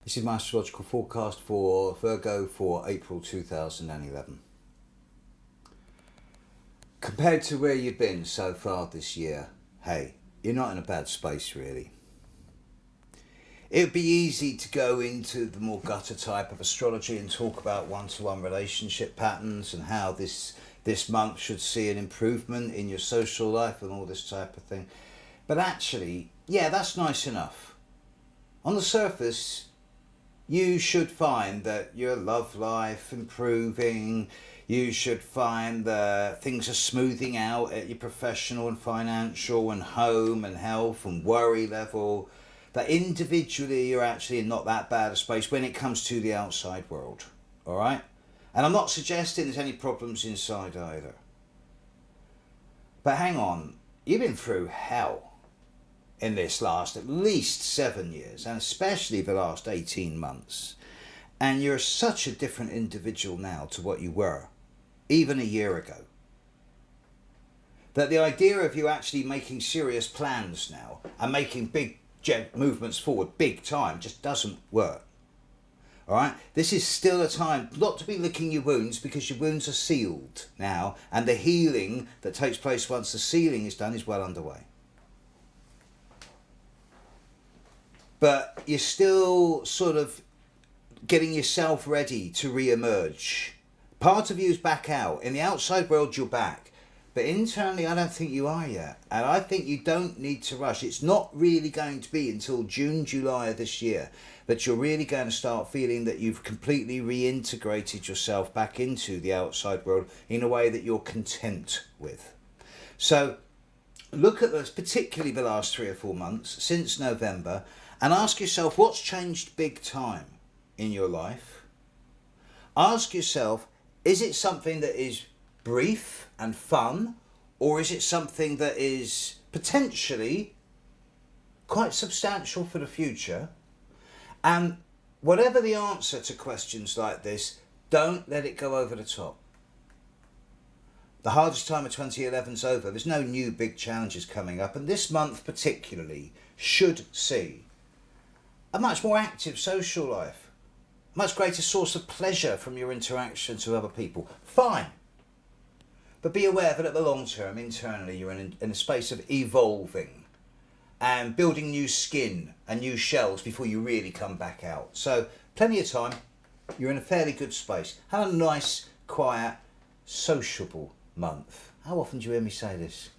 This is my astrological forecast for Virgo for April 2011. Compared to where you've been so far this year, hey, you're not in a bad space really. It would be easy to go into the more gutter type of astrology and talk about one-to-one relationship patterns and how this month should see an improvement in your social life and all this type of thing. But actually, yeah, that's nice enough. On the surface, you should find that your love life improving. You should find that things are smoothing out at your professional and financial and home and health and worry level. That individually you're actually in not that bad a space when it comes to the outside world. All right? And I'm not suggesting there's any problems inside either. But hang on, you've been through hell in this last at least 7 years, and especially the last 18 months. And you're such a different individual now to what you were even a year ago, that the idea of you actually making serious plans now and making big movements forward big time just doesn't work. All right, this is still a time not to be licking your wounds, because your wounds are sealed now, and the healing that takes place once the sealing is done is well underway. But you're still sort of getting yourself ready to re-emerge. Part of you's back out. In the outside world, you're back. But internally, I don't think you are yet. And I think you don't need to rush. It's not really going to be until June, July of this year that you're really going to start feeling that you've completely reintegrated yourself back into the outside world in a way that you're content with. So look at this, particularly the last 3 or 4 months, since November, and ask yourself what's changed big time in your life. Ask yourself, is it something that is brief and fun, or is it something that is potentially quite substantial for the future? And whatever the answer to questions like this, don't let it go over the top. The hardest time of 2011 is over. There's no new big challenges coming up, and this month particularly should see a much more active social life, a much greater source of pleasure from your interactions with other people. Fine. But be aware that at the long term, internally, you're in a space of evolving and building new skin and new shells before you really come back out. So plenty of time. You're in a fairly good space. Have a nice, quiet, sociable month. How often do you hear me say this?